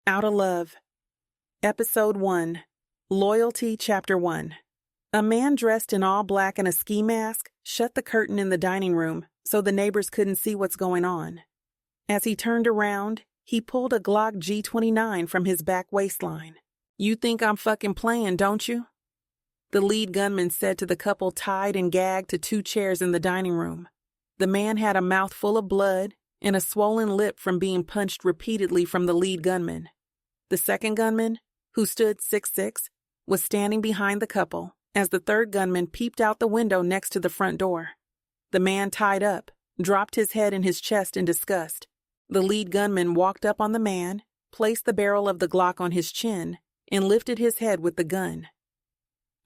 Outta Love, Episode 1, Loyalty, Chapter 1. A man dressed in all black and a ski mask shut the curtain in the dining room so the neighbors couldn't see what's going on. As he turned around, he pulled a Glock G29 from his back waistline. "You think I'm fucking playing, don't you?" The lead gunman said to the couple tied and gagged to two chairs in the dining room. The man had a mouth full of blood and a swollen lip from being punched repeatedly from the lead gunman. The second gunman, who stood 6'6", was standing behind the couple as the third gunman peeped out the window next to the front door. The man tied up dropped his head in his chest in disgust. The lead gunman walked up on the man, placed the barrel of the Glock on his chin, and lifted his head with the gun.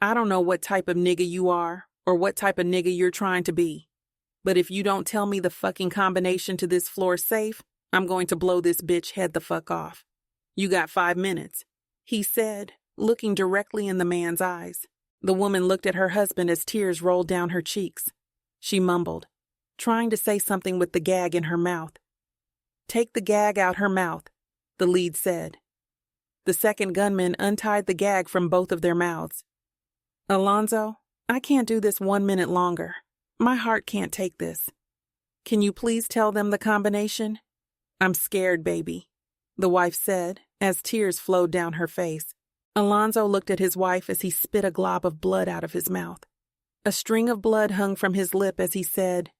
"I don't know what type of nigga you are or what type of nigga you're trying to be, but if you don't tell me the fucking combination to this floor safe, I'm going to blow this bitch head the fuck off. You got 5 minutes," he said, looking directly in the man's eyes. The woman looked at her husband as tears rolled down her cheeks. She mumbled, trying to say something with the gag in her mouth. "Take the gag out her mouth," the lead said. The second gunman untied the gag from both of their mouths. "Alonzo, I can't do this 1 minute longer. My heart can't take this. Can you please tell them the combination? I'm scared, baby," the wife said, as tears flowed down her face. Alonzo looked at his wife as he spit a glob of blood out of his mouth. A string of blood hung from his lip as he said,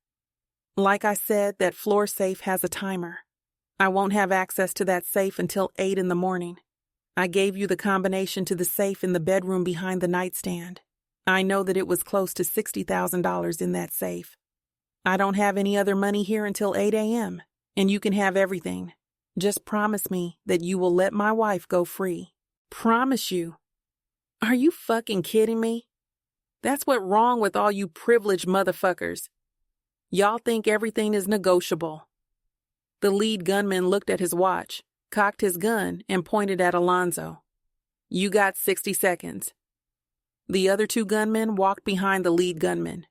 "Like I said, that floor safe has a timer. I won't have access to that safe until 8 in the morning. I gave you the combination to the safe in the bedroom behind the nightstand. I know that it was close to $60,000 in that safe. I don't have any other money here until 8 a.m., and you can have everything. Just promise me that you will let my wife go free." "Promise you? Are you fucking kidding me? That's what's wrong with all you privileged motherfuckers. Y'all think everything is negotiable." The lead gunman looked at his watch, cocked his gun, and pointed at Alonzo. "You got 60 seconds. The other two gunmen walked behind the lead gunman.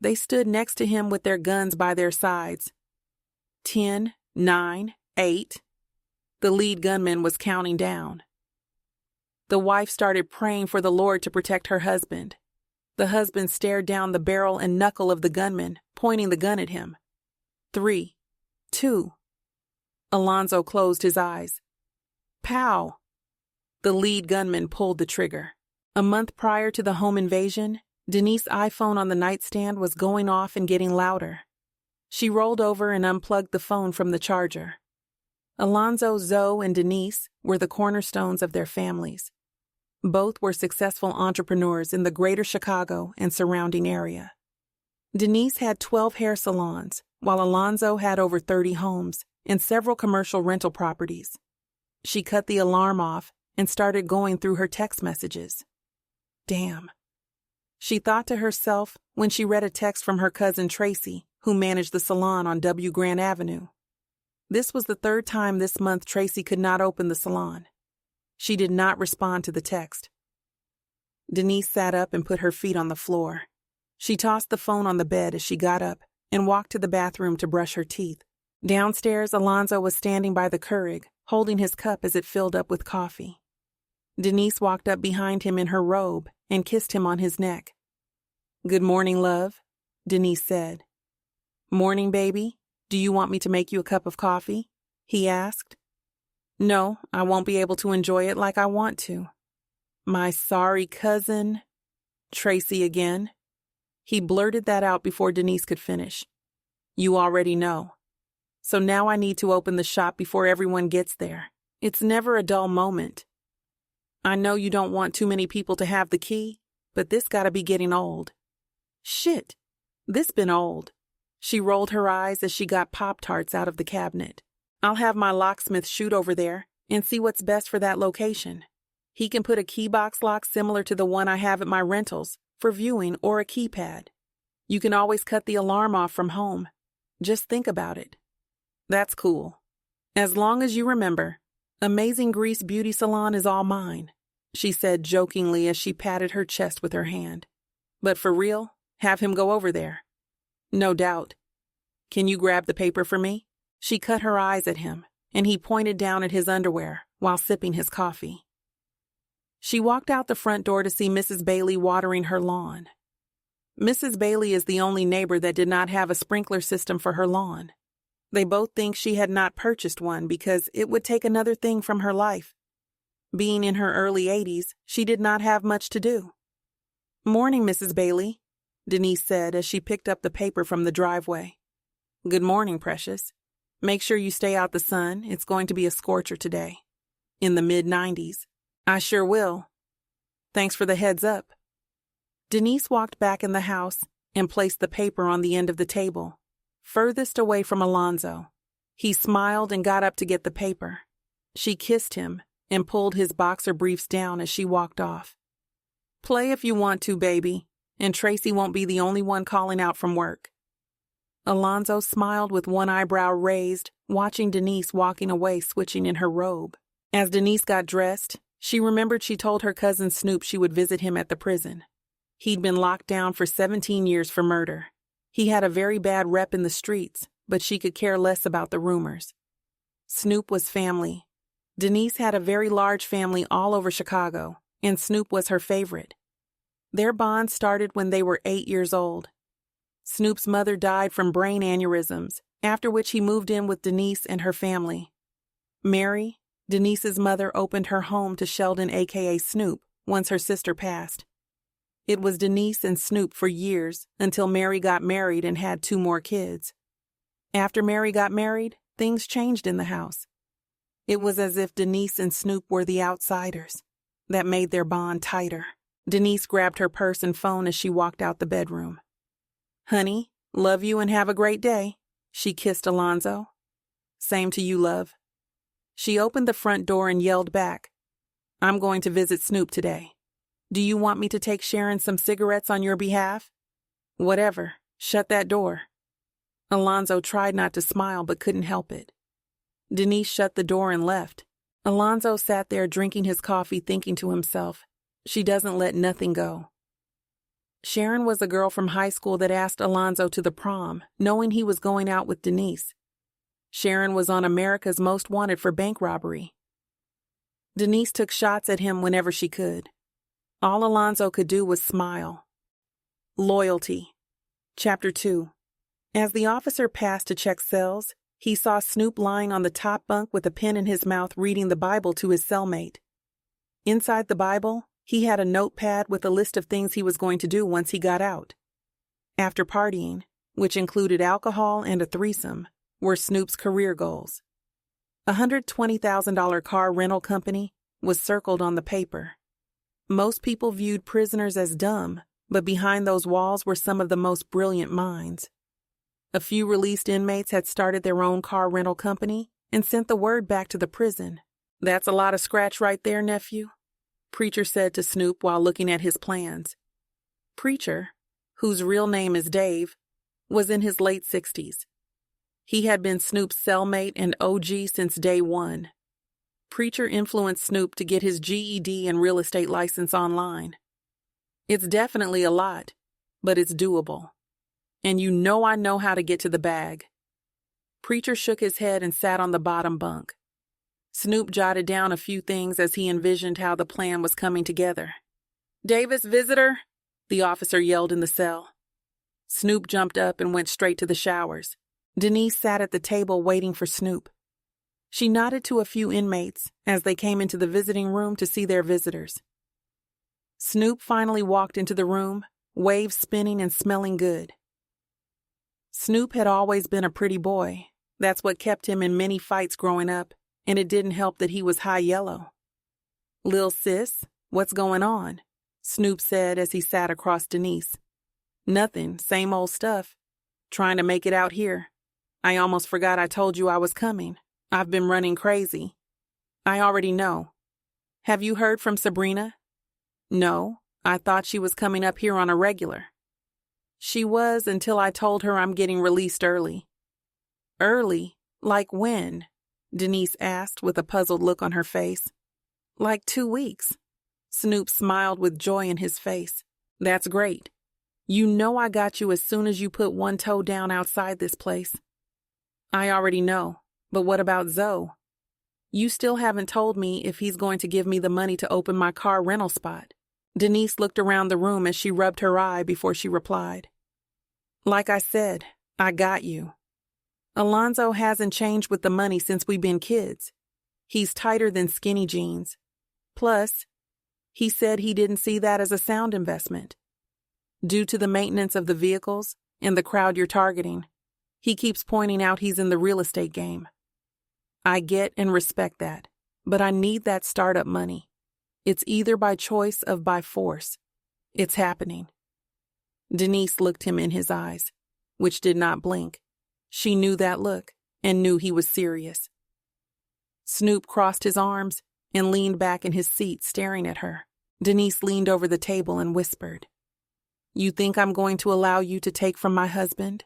They stood next to him with their guns by their sides. 10, 9, 8. The lead gunman was counting down. The wife started praying for the Lord to protect her husband. The husband stared down the barrel and knuckle of the gunman, pointing the gun at him. 3, 2. Alonzo closed his eyes. Pow! The lead gunman pulled the trigger. A month prior to the home invasion, Denise's iPhone on the nightstand was going off and getting louder. She rolled over and unplugged the phone from the charger. Alonzo, Zoe, and Denise were the cornerstones of their families. Both were successful entrepreneurs in the greater Chicago and surrounding area. Denise had 12 hair salons, while Alonzo had over 30 homes and several commercial rental properties. She cut the alarm off and started going through her text messages. Damn. She thought to herself when she read a text from her cousin Tracy, who managed the salon on W. Grant Avenue. This was the third time this month Tracy could not open the salon. She did not respond to the text. Denise sat up and put her feet on the floor. She tossed the phone on the bed as she got up and walked to the bathroom to brush her teeth. Downstairs, Alonzo was standing by the Keurig, holding his cup as it filled up with coffee. Denise walked up behind him in her robe and kissed him on his neck. "Good morning, love," Denise said. "Morning, baby. Do you want me to make you a cup of coffee?" he asked. "No, I won't be able to enjoy it like I want to." "My sorry cousin." "Tracy again." He blurted that out before Denise could finish. "You already know. So now I need to open the shop before everyone gets there. It's never a dull moment. I know you don't want too many people to have the key, but this gotta be getting old." "Shit, this been old." She rolled her eyes as she got Pop-Tarts out of the cabinet. "I'll have my locksmith shoot over there and see what's best for that location. He can put a key box lock similar to the one I have at my rentals for viewing or a keypad. You can always cut the alarm off from home. Just think about it." "That's cool. As long as you remember, Amazing Grease Beauty Salon is all mine," she said jokingly as she patted her chest with her hand. "But for real, have him go over there." "No doubt. Can you grab the paper for me?" She cut her eyes at him and he pointed down at his underwear while sipping his coffee. She walked out the front door to see Mrs. Bailey watering her lawn. Mrs. Bailey is the only neighbor that did not have a sprinkler system for her lawn. They both think she had not purchased one because it would take another thing from her life. Being in her early 80s, she did not have much to do. "Morning, Mrs. Bailey," Denise said as she picked up the paper from the driveway. "Good morning, precious. Make sure you stay out the sun. It's going to be a scorcher today. In the mid-90s. I sure will. Thanks for the heads up." Denise walked back in the house and placed the paper on the end of the table, furthest away from Alonzo. He smiled and got up to get the paper. She kissed him and pulled his boxer briefs down as she walked off. "Play if you want to, baby, and Tracy won't be the only one calling out from work." Alonzo smiled with one eyebrow raised, watching Denise walking away switching in her robe. As Denise got dressed, she remembered she told her cousin Snoop she would visit him at the prison. He'd been locked down for 17 years for murder. He had a very bad rep in the streets, but she could care less about the rumors. Snoop was family. Denise had a very large family all over Chicago, and Snoop was her favorite. Their bond started when they were 8 years old. Snoop's mother died from brain aneurysms, after which he moved in with Denise and her family. Mary, Denise's mother, opened her home to Sheldon, aka Snoop, once her sister passed. It was Denise and Snoop for years until Mary got married and had 2 more kids. After Mary got married, things changed in the house. It was as if Denise and Snoop were the outsiders. That made their bond tighter. Denise grabbed her purse and phone as she walked out the bedroom. "Honey, love you and have a great day," she kissed Alonzo. "Same to you, love." She opened the front door and yelled back, "I'm going to visit Snoop today. Do you want me to take Sharon some cigarettes on your behalf?" "Whatever. Shut that door." Alonzo tried not to smile but couldn't help it. Denise shut the door and left. Alonzo sat there drinking his coffee, thinking to himself, she doesn't let nothing go. Sharon was a girl from high school that asked Alonzo to the prom, knowing he was going out with Denise. Sharon was on America's Most Wanted for bank robbery. Denise took shots at him whenever she could. All Alonzo could do was smile. Loyalty. Chapter 2. As the officer passed to check cells, he saw Snoop lying on the top bunk with a pen in his mouth reading the Bible to his cellmate. Inside the Bible, he had a notepad with a list of things he was going to do once he got out. After partying, which included alcohol and a threesome, were Snoop's career goals. A $120,000 car rental company was circled on the paper. Most people viewed prisoners as dumb, but behind those walls were some of the most brilliant minds. A few released inmates had started their own car rental company and sent the word back to the prison. "That's a lot of scratch right there, nephew," Preacher said to Snoop while looking at his plans. Preacher, whose real name is Dave, was in his late 60s. He had been Snoop's cellmate and OG since day one. Preacher influenced Snoop to get his GED and real estate license online. "It's definitely a lot, but it's doable. And you know I know how to get to the bag." Preacher shook his head and sat on the bottom bunk. Snoop jotted down a few things as he envisioned how the plan was coming together. "Davis, visitor," the officer yelled in the cell. Snoop jumped up and went straight to the showers. Denise sat at the table waiting for Snoop. She nodded to a few inmates as they came into the visiting room to see their visitors. Snoop finally walked into the room, waves spinning and smelling good. Snoop had always been a pretty boy. That's what kept him in many fights growing up, and it didn't help that he was high yellow. "Lil' sis, what's going on?" Snoop said as he sat across Denise. "Nothing, same old stuff. Trying to make it out here. I almost forgot I told you I was coming. I've been running crazy." "I already know. Have you heard from Sabrina?" "No, I thought she was coming up here on a regular." "She was until I told her I'm getting released early." "Early? Like when?" Denise asked with a puzzled look on her face. "Like 2 weeks. Snoop smiled with joy in his face. "That's great. You know I got you as soon as you put one toe down outside this place." "I already know. But what about Zoe? You still haven't told me if he's going to give me the money to open my car rental spot. Denise looked around the room as she rubbed her eye before she replied. Like I said, I got you. Alonzo hasn't changed with the money since we've been kids. He's tighter than skinny jeans. Plus, he said he didn't see that as a sound investment. Due to the maintenance of the vehicles and the crowd you're targeting, he keeps pointing out he's in the real estate game. I get and respect that, but I need that startup money. It's either by choice or by force. It's happening. Denise looked him in his eyes, which did not blink. She knew that look and knew he was serious. Snoop crossed his arms and leaned back in his seat staring at her. Denise leaned over the table and whispered, You think I'm going to allow you to take from my husband?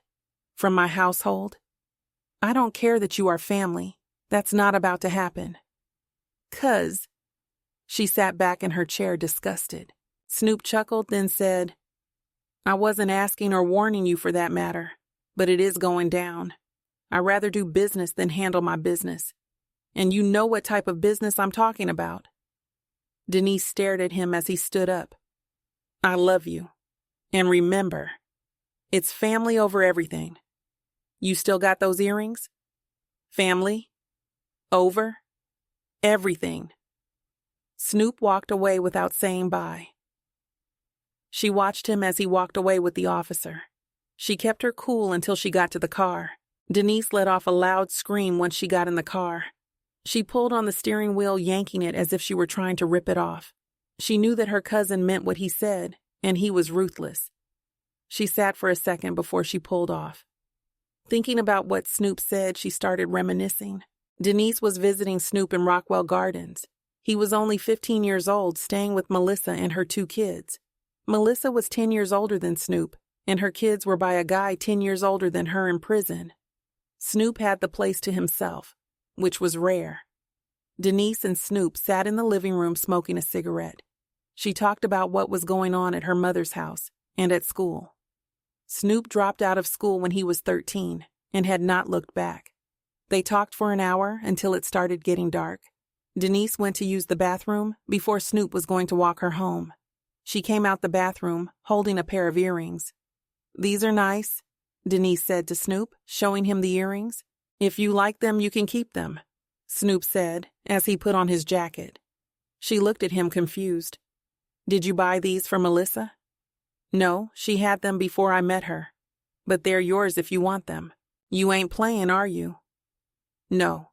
From my household? I don't care that you are family. That's not about to happen. 'Cause. She sat back in her chair disgusted. Snoop chuckled, then said, I wasn't asking or warning you for that matter, but it is going down. I'd rather do business than handle my business. And you know what type of business I'm talking about. Denise stared at him as he stood up. I love you. And remember, it's family over everything. You still got those earrings? Family? Over? Everything. Snoop walked away without saying bye. She watched him as he walked away with the officer. She kept her cool until she got to the car. Denise let off a loud scream once she got in the car. She pulled on the steering wheel, yanking it as if she were trying to rip it off. She knew that her cousin meant what he said, and he was ruthless. She sat for a second before she pulled off. Thinking about what Snoop said, she started reminiscing. Denise was visiting Snoop in Rockwell Gardens. He was only 15 years old, staying with Melissa and her 2 kids. Melissa was 10 years older than Snoop, and her kids were by a guy 10 years older than her in prison. Snoop had the place to himself, which was rare. Denise and Snoop sat in the living room smoking a cigarette. She talked about what was going on at her mother's house and at school. Snoop dropped out of school when he was 13 and had not looked back. They talked for an hour until it started getting dark. Denise went to use the bathroom before Snoop was going to walk her home. She came out the bathroom holding a pair of earrings. These are nice, Denise said to Snoop, showing him the earrings. If you like them, you can keep them, Snoop said as he put on his jacket. She looked at him confused. Did you buy these for Melissa? No, she had them before I met her. But they're yours if you want them. You ain't playing, are you? No.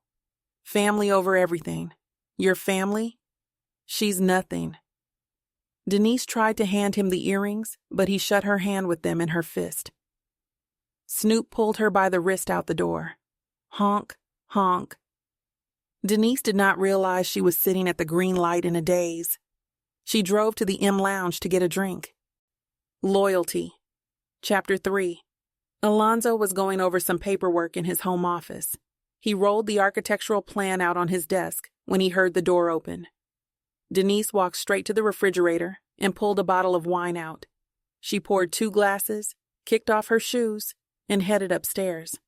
Family over everything. Your family? She's nothing. Denise tried to hand him the earrings, but he shut her hand with them in her fist. Snoop pulled her by the wrist out the door. Honk, honk. Denise did not realize she was sitting at the green light in a daze. She drove to the M Lounge to get a drink. Loyalty. Chapter 3. Alonzo was going over some paperwork in his home office. He rolled the architectural plan out on his desk when he heard the door open. Denise walked straight to the refrigerator and pulled a bottle of wine out. She poured 2 glasses, kicked off her shoes, and headed upstairs.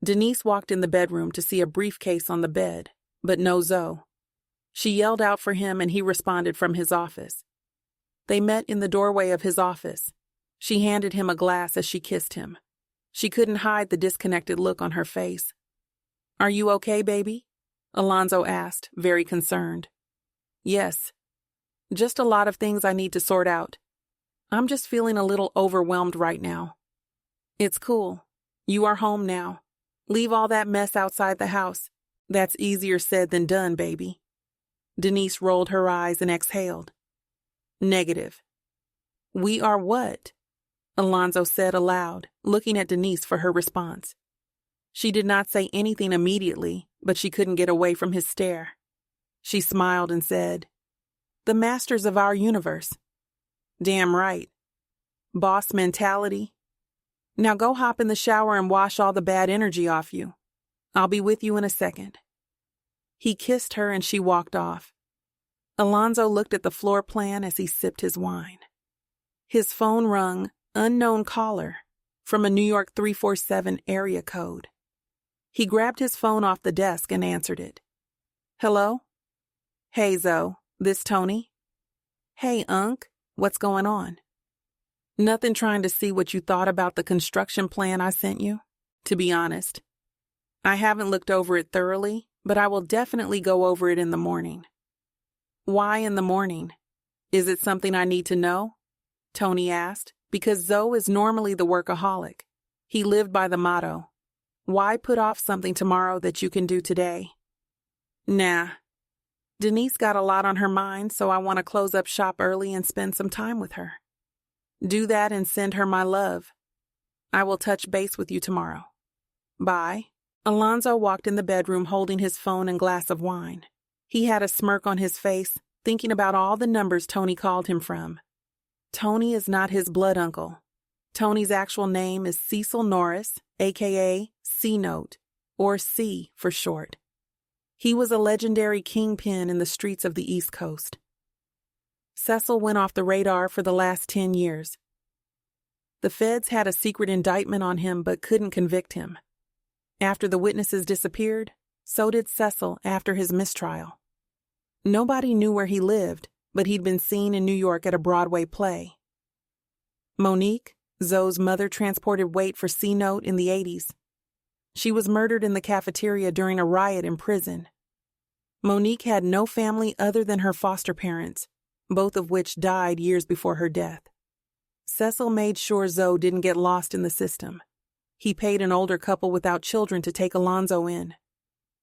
Denise walked in the bedroom to see a briefcase on the bed, but no Zoe. She yelled out for him and he responded from his office. They met in the doorway of his office. She handed him a glass as she kissed him. She couldn't hide the disconnected look on her face. Are you okay, baby? Alonzo asked, very concerned. Yes. Just a lot of things I need to sort out. I'm just feeling a little overwhelmed right now. It's cool. You are home now. Leave all that mess outside the house. That's easier said than done, baby. Denise rolled her eyes and exhaled. Negative. We are what? Alonzo said aloud, looking at Denise for her response. She did not say anything immediately, but she couldn't get away from his stare. She smiled and said, The masters of our universe. Damn right. Boss mentality. Now go hop in the shower and wash all the bad energy off you. I'll be with you in a second. He kissed her and she walked off. Alonzo looked at the floor plan as he sipped his wine. His phone rung, unknown caller, from a New York 347 area code. He grabbed his phone off the desk and answered it. Hello? Hey, Zoe, this Tony? Hey, Unc, what's going on? Nothing, trying to see what you thought about the construction plan I sent you. To be honest, I haven't looked over it thoroughly, but I will definitely go over it in the morning. Why in the morning? Is it something I need to know? Tony asked, because Zoe is normally the workaholic. He lived by the motto, why put off something tomorrow that you can do today? Nah. Denise got a lot on her mind, so I want to close up shop early and spend some time with her. Do that and send her my love. I will touch base with you tomorrow. Bye. Alonzo walked in the bedroom holding his phone and glass of wine. He had a smirk on his face, thinking about all the numbers Tony called him from. Tony is not his blood uncle. Tony's actual name is Cecil Norris, a.k.a. C-Note, or C for short. He was a legendary kingpin in the streets of the East Coast. Cecil went off the radar for the last 10 years. The feds had a secret indictment on him but couldn't convict him. After the witnesses disappeared, so did Cecil after his mistrial. Nobody knew where he lived, but he'd been seen in New York at a Broadway play. Monique, Zoe's mother, transported weight for C-Note in the 80s. She was murdered in the cafeteria during a riot in prison. Monique had no family other than her foster parents, both of which died years before her death. Cecil made sure Zoe didn't get lost in the system. He paid an older couple without children to take Alonzo in.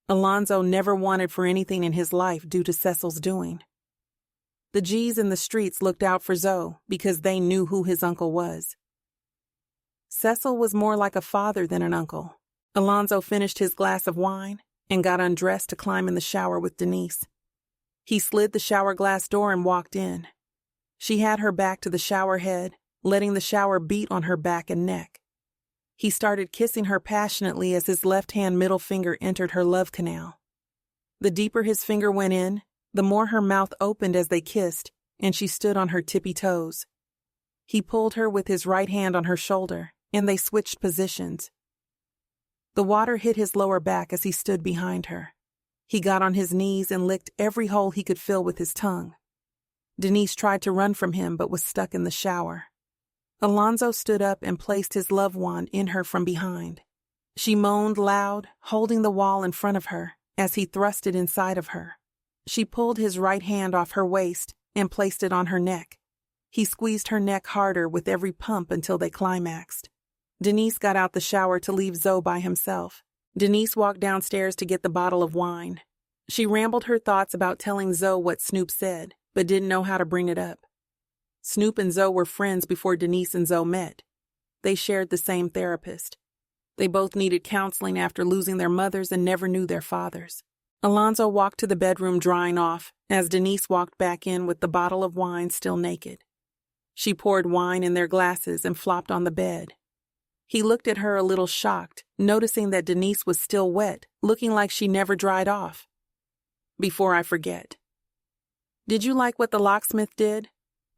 Alonzo never wanted for anything in his life due to Cecil's doing. The G's in the streets looked out for Zoe because they knew who his uncle was. Cecil was more like a father than an uncle. Alonzo finished his glass of wine and got undressed to climb in the shower with Denise. He slid the shower glass door and walked in. She had her back to the shower head, letting the shower beat on her back and neck. He started kissing her passionately as his left-hand middle finger entered her love canal. The deeper his finger went in, the more her mouth opened as they kissed, and she stood on her tippy toes. He pulled her with his right hand on her shoulder, and they switched positions. The water hit his lower back as he stood behind her. He got on his knees and licked every hole he could fill with his tongue. Denise tried to run from him but was stuck in the shower. Alonzo stood up and placed his love wand in her from behind. She moaned loud, holding the wall in front of her, as he thrust it inside of her. She pulled his right hand off her waist and placed it on her neck. He squeezed her neck harder with every pump until they climaxed. Denise got out the shower to leave Zoe by himself. Denise walked downstairs to get the bottle of wine. She rambled her thoughts about telling Zoe what Snoop said, but didn't know how to bring it up. Snoop and Zoe were friends before Denise and Zoe met. They shared the same therapist. They both needed counseling after losing their mothers and never knew their fathers. Alonzo walked to the bedroom drying off as Denise walked back in with the bottle of wine still naked. She poured wine in their glasses and flopped on the bed. He looked at her a little shocked, noticing that Denise was still wet, looking like she never dried off. Before I forget. Did you like what the locksmith did?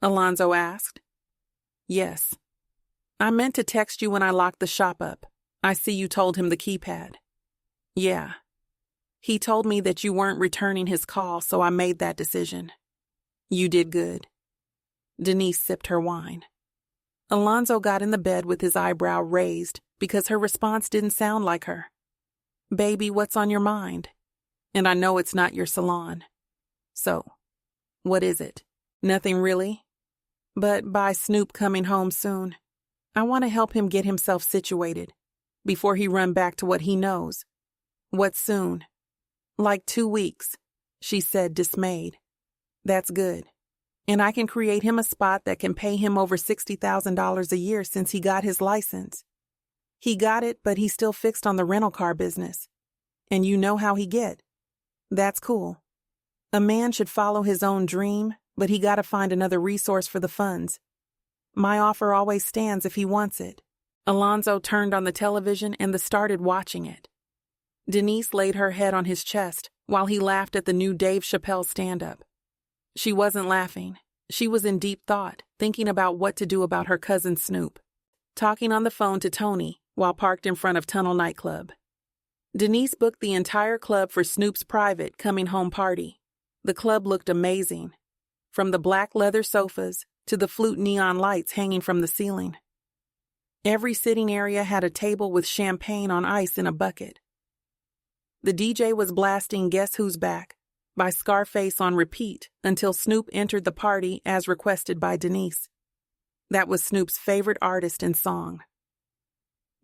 Alonzo asked. Yes. I meant to text you when I locked the shop up. I see you told him the keypad. Yeah. He told me that you weren't returning his call, so I made that decision. You did good. Denise sipped her wine. Alonzo got in the bed with his eyebrow raised because her response didn't sound like her. Baby, what's on your mind? And I know it's not your salon. So, what is it? Nothing really? But by Snoop coming home soon, I want to help him get himself situated before he run back to what he knows. What soon? Like 2 weeks, she said, dismayed. That's good. And I can create him a spot that can pay him over $60,000 a year since he got his license. He got it, but he's still fixed on the rental car business. And you know how he get. That's cool. A man should follow his own dream, but he gotta find another resource for the funds. My offer always stands if he wants it. Alonzo turned on the television and started watching it. Denise laid her head on his chest while he laughed at the new Dave Chappelle stand-up. She wasn't laughing. She was in deep thought, thinking about what to do about her cousin Snoop. Talking on the phone to Tony while parked in front of Tunnel nightclub. Denise booked the entire club for Snoop's private coming-home party. The club looked amazing, from the black leather sofas to the flute neon lights hanging from the ceiling. Every sitting area had a table with champagne on ice in a bucket. The DJ was blasting Guess Who's Back by Scarface on repeat until Snoop entered the party as requested by Denise. That was Snoop's favorite artist and song.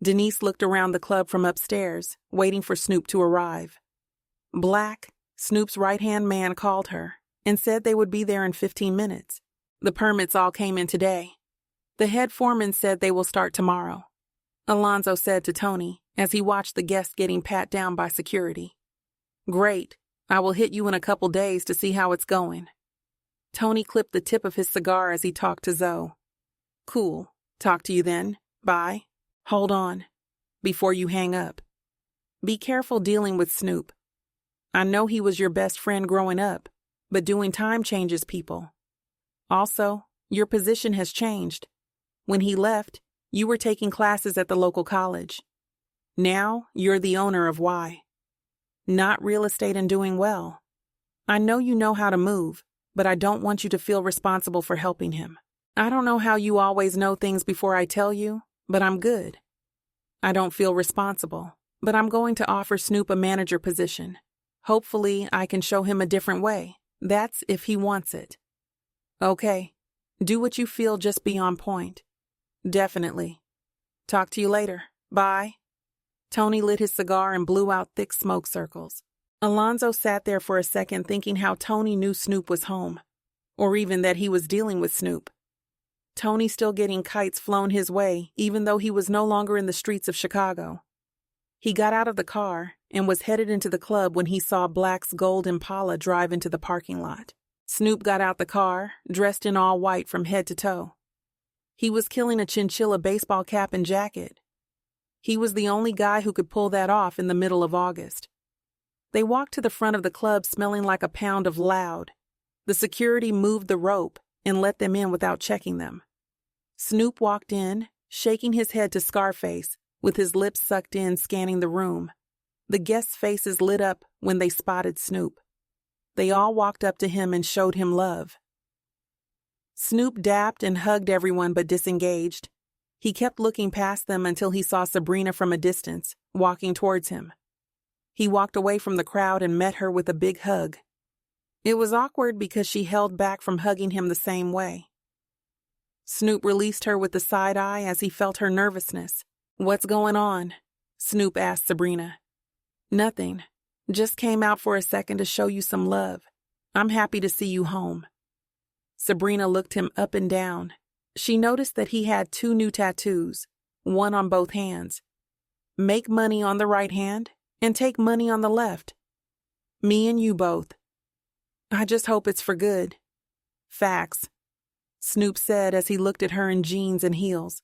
Denise looked around the club from upstairs, waiting for Snoop to arrive. Black, Snoop's right-hand man, called her and said they would be there in 15 minutes. The permits all came in today. The head foreman said they will start tomorrow, Alonzo said to Tony as he watched the guests getting pat down by security. Great. I will hit you in a couple days to see how it's going. Tony clipped the tip of his cigar as he talked to Zoe. Cool. Talk to you then. Bye. Hold on. Before you hang up. Be careful dealing with Snoop. I know he was your best friend growing up, but doing time changes people. Also, your position has changed. When he left, you were taking classes at the local college. Now, you're the owner of Y. Not real estate and doing well. I know you know how to move, but I don't want you to feel responsible for helping him. I don't know how you always know things before I tell you, but I'm good. I don't feel responsible, but I'm going to offer Snoop a manager position. Hopefully, I can show him a different way. That's if he wants it. Okay. Do what you feel, just be on point. Definitely. Talk to you later. Bye. Tony lit his cigar and blew out thick smoke circles. Alonzo sat there for a second thinking how Tony knew Snoop was home, or even that he was dealing with Snoop. Tony still getting kites flown his way, even though he was no longer in the streets of Chicago. He got out of the car and was headed into the club when he saw Black's gold Impala drive into the parking lot. Snoop got out the car, dressed in all white from head to toe. He was killing a chinchilla baseball cap and jacket. He was the only guy who could pull that off in the middle of August. They walked to the front of the club smelling like a pound of loud. The security moved the rope and let them in without checking them. Snoop walked in, shaking his head to Scarface, with his lips sucked in, scanning the room. The guests' faces lit up when they spotted Snoop. They all walked up to him and showed him love. Snoop dapped and hugged everyone but disengaged. He kept looking past them until he saw Sabrina from a distance, walking towards him. He walked away from the crowd and met her with a big hug. It was awkward because she held back from hugging him the same way. Snoop released her with a side eye as he felt her nervousness. What's going on? Snoop asked Sabrina. Nothing. Just came out for a second to show you some love. I'm happy to see you home. Sabrina looked him up and down. She noticed that he had 2 new tattoos, one on both hands. Make money on the right hand and take money on the left. Me and you both. I just hope it's for good. Facts, Snoop said as he looked at her in jeans and heels.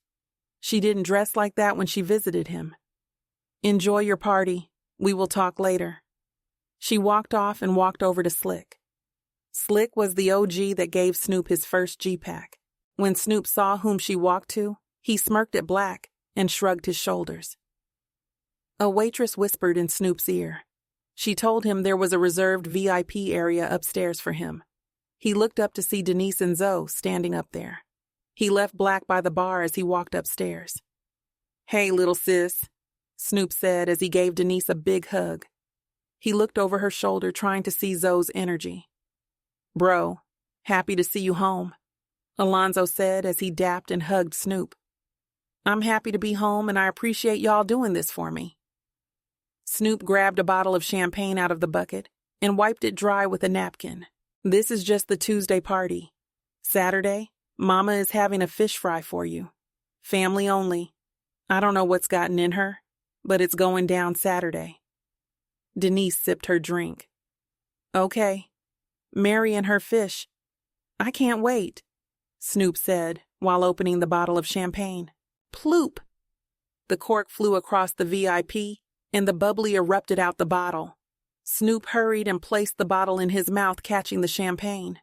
She didn't dress like that when she visited him. Enjoy your party. We will talk later. She walked off and walked over to Slick. Slick was the OG that gave Snoop his first G-Pack. When Snoop saw whom she walked to, he smirked at Black and shrugged his shoulders. A waitress whispered in Snoop's ear. She told him there was a reserved VIP area upstairs for him. He looked up to see Denise and Zoe standing up there. He left Black by the bar as he walked upstairs. Hey, little sis, Snoop said as he gave Denise a big hug. He looked over her shoulder trying to see Zoe's energy. Bro, happy to see you home, Alonzo said as he dapped and hugged Snoop. I'm happy to be home and I appreciate y'all doing this for me. Snoop grabbed a bottle of champagne out of the bucket and wiped it dry with a napkin. This is just the Tuesday party. Saturday, Mama is having a fish fry for you. Family only. I don't know what's gotten in her, but it's going down Saturday. Denise sipped her drink. Okay. Mary and her fish. I can't wait, Snoop said while opening the bottle of champagne. Ploop! The cork flew across the VIP and the bubbly erupted out the bottle. Snoop hurried and placed the bottle in his mouth, catching the champagne.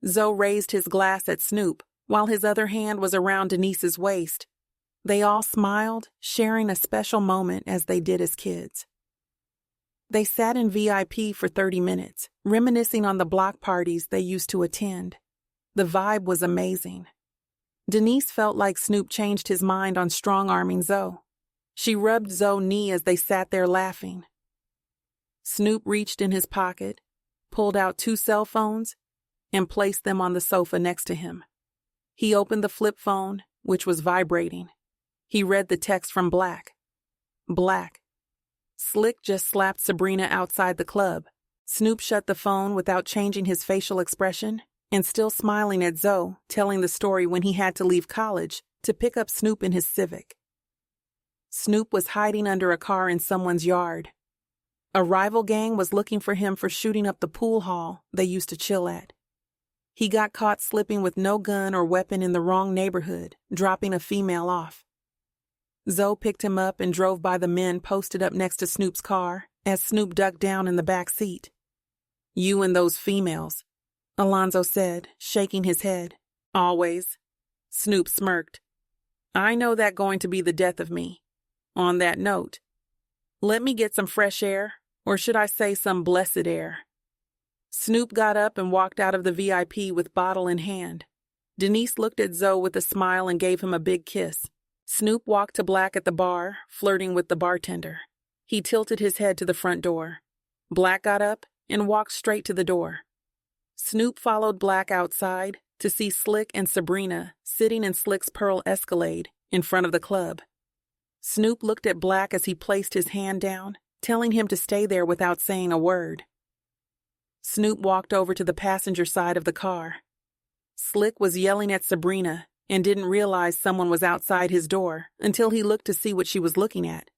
Zoe raised his glass at Snoop while his other hand was around Denise's waist. They all smiled, sharing a special moment as they did as kids. They sat in VIP for 30 minutes, reminiscing on the block parties they used to attend. The vibe was amazing. Denise felt like Snoop changed his mind on strong-arming Zoe. She rubbed Zoe's knee as they sat there laughing. Snoop reached in his pocket, pulled out 2 cell phones, and placed them on the sofa next to him. He opened the flip phone, which was vibrating. He read the text from Black. Black. Slick just slapped Sabrina outside the club. Snoop shut the phone without changing his facial expression and still smiling at Zoe, telling the story when he had to leave college to pick up Snoop in his Civic. Snoop was hiding under a car in someone's yard. A rival gang was looking for him for shooting up the pool hall they used to chill at. He got caught slipping with no gun or weapon in the wrong neighborhood, dropping a female off. Zoe picked him up and drove by the men posted up next to Snoop's car as Snoop ducked down in the back seat. "You and those females," Alonzo said, shaking his head. "Always." Snoop smirked. "I know that going to be the death of me. On that note, let me get some fresh air, or should I say some blessed air." Snoop got up and walked out of the VIP with bottle in hand. Denise looked at Zoe with a smile and gave him a big kiss. Snoop walked to Black at the bar, flirting with the bartender. He tilted his head to the front door. Black got up and walked straight to the door. Snoop followed Black outside to see Slick and Sabrina sitting in Slick's Pearl Escalade in front of the club. Snoop looked at Black as he placed his hand down, telling him to stay there without saying a word. Snoop walked over to the passenger side of the car. Slick was yelling at Sabrina and didn't realize someone was outside his door until he looked to see what she was looking at.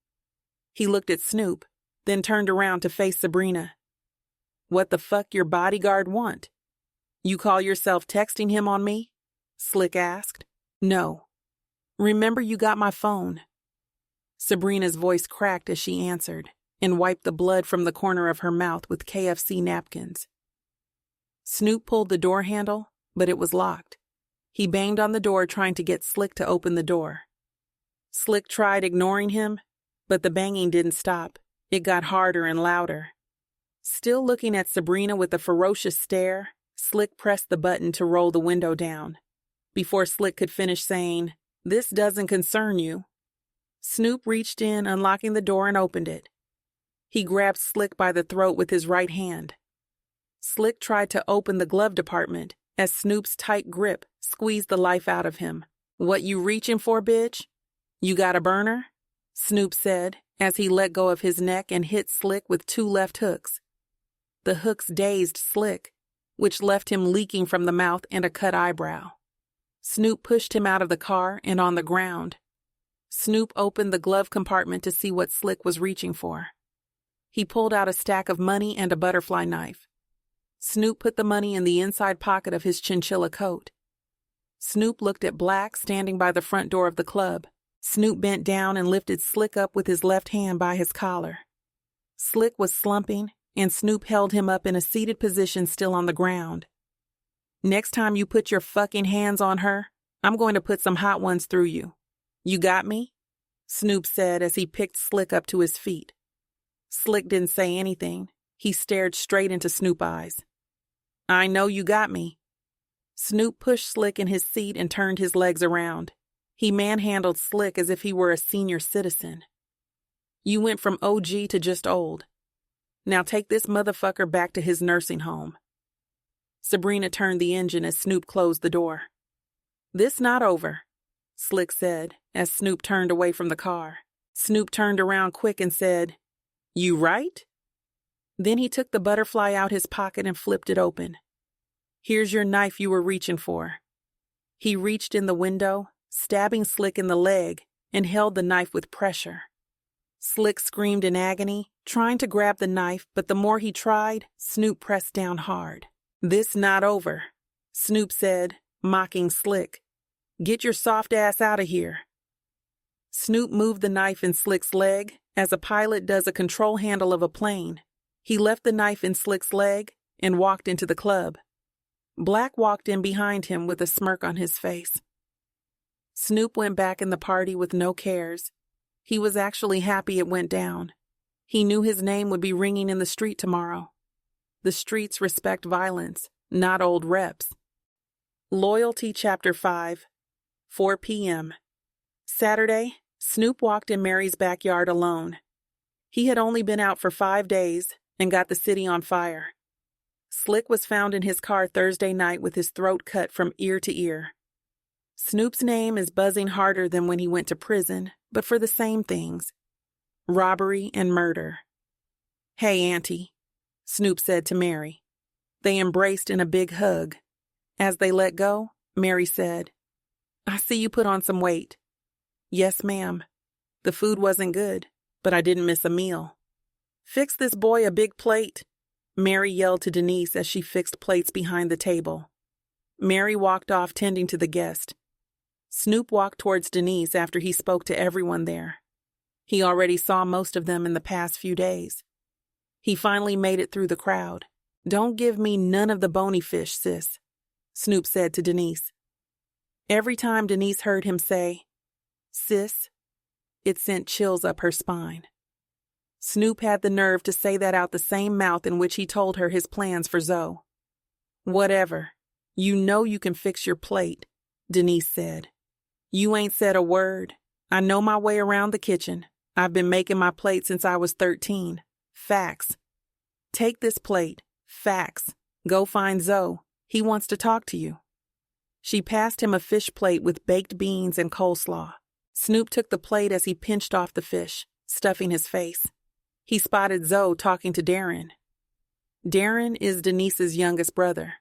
He looked at Snoop, then turned around to face Sabrina. "What the fuck your bodyguard want? You call yourself texting him on me?" Slick asked. "No. Remember you got my phone." Sabrina's voice cracked as she answered and wiped the blood from the corner of her mouth with KFC napkins. Snoop pulled the door handle, but it was locked. He banged on the door trying to get Slick to open the door. Slick tried ignoring him, but the banging didn't stop. It got harder and louder. Still looking at Sabrina with a ferocious stare, Slick pressed the button to roll the window down. Before Slick could finish saying, "This doesn't concern you," Snoop reached in, unlocking the door and opened it. He grabbed Slick by the throat with his right hand. Slick tried to open the glove department as Snoop's tight grip squeezed the life out of him. "What you reaching for, bitch? You got a burner?" Snoop said as he let go of his neck and hit Slick with 2 left hooks. The hooks dazed Slick, which left him leaking from the mouth and a cut eyebrow. Snoop pushed him out of the car and on the ground. Snoop opened the glove compartment to see what Slick was reaching for. He pulled out a stack of money and a butterfly knife. Snoop put the money in the inside pocket of his chinchilla coat. Snoop looked at Black standing by the front door of the club. Snoop bent down and lifted Slick up with his left hand by his collar. Slick was slumping, and Snoop held him up in a seated position still on the ground. "Next time you put your fucking hands on her, I'm going to put some hot ones through you. You got me?" Snoop said as he picked Slick up to his feet. Slick didn't say anything. He stared straight into Snoop's eyes. "I know you got me." Snoop pushed Slick in his seat and turned his legs around. He manhandled Slick as if he were a senior citizen. "You went from OG to just old. Now take this motherfucker back to his nursing home." Sabrina turned the engine as Snoop closed the door. "This not over," Slick said as Snoop turned away from the car. Snoop turned around quick and said, "You right?" Then he took the butterfly out his pocket and flipped it open. "Here's your knife you were reaching for." He reached in the window, stabbing Slick in the leg, and held the knife with pressure. Slick screamed in agony, trying to grab the knife, but the more he tried, Snoop pressed down hard. "This not over," Snoop said, mocking Slick. "Get your soft ass out of here." Snoop moved the knife in Slick's leg as a pilot does a control handle of a plane. He left the knife in Slick's leg and walked into the club. Black walked in behind him with a smirk on his face. Snoop went back in the party with no cares. He was actually happy it went down. He knew his name would be ringing in the street tomorrow. The streets respect violence, not old reps. Loyalty Chapter 5, 4 p.m. Saturday, Snoop walked in Mary's backyard alone. He had only been out for 5 days and got the city on fire. Slick was found in his car Thursday night with his throat cut from ear to ear. Snoop's name is buzzing harder than when he went to prison, but for the same things: robbery and murder. "Hey, Auntie," Snoop said to Mary. They embraced in a big hug. As they let go, Mary said, "I see you put on some weight." "Yes, ma'am. The food wasn't good, but I didn't miss a meal." "Fix this boy a big plate," Mary yelled to Denise as she fixed plates behind the table. Mary walked off tending to the guest. Snoop walked towards Denise after he spoke to everyone there. He already saw most of them in the past few days. He finally made it through the crowd. "Don't give me none of the bony fish, sis," Snoop said to Denise. Every time Denise heard him say, "sis," it sent chills up her spine. Snoop had the nerve to say that out the same mouth in which he told her his plans for Zoe. "Whatever. You know you can fix your plate," Denise said. "You ain't said a word. I know my way around the kitchen. I've been making my plate since I was 13. Facts. Take this plate. Facts. Go find Zoe. He wants to talk to you." She passed him a fish plate with baked beans and coleslaw. Snoop took the plate as he pinched off the fish, stuffing his face. He spotted Zoe talking to Darren. Darren is Denise's youngest brother.